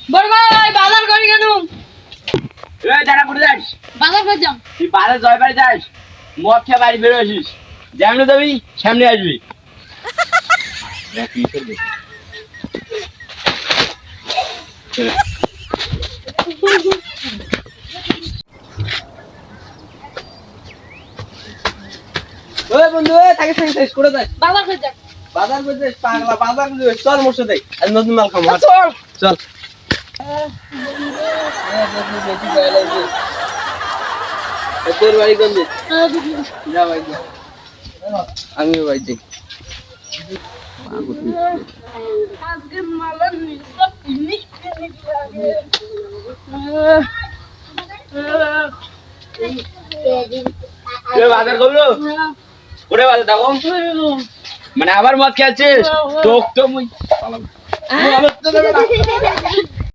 বড় ভাই বাজার করি কেন? এই দাঁড়া করে যাস বাজার করে যাম। তুই বাজার জয়বাড়ি যাস মদ খেয়ে বাড়ি বেরো আসিস যেমন যাবি সামনে আসবি ওই বন্ধু তাকে শেষ করে দেয় বাজার করে যাম। বাজার করতে পাগলা বাজার করতে চল মোর সাথে আর নতুন মাল খাবো চল। চল তোর বাড়ি কোন দিক যা ভাই যা আমিও বাড়ি যাই আজকে মালার নিচটা মিষ্টি লাগে। বাজার করলো ওরে বাজার দেখো মানে আবার মদ খেয়েছিস তোক তো মুই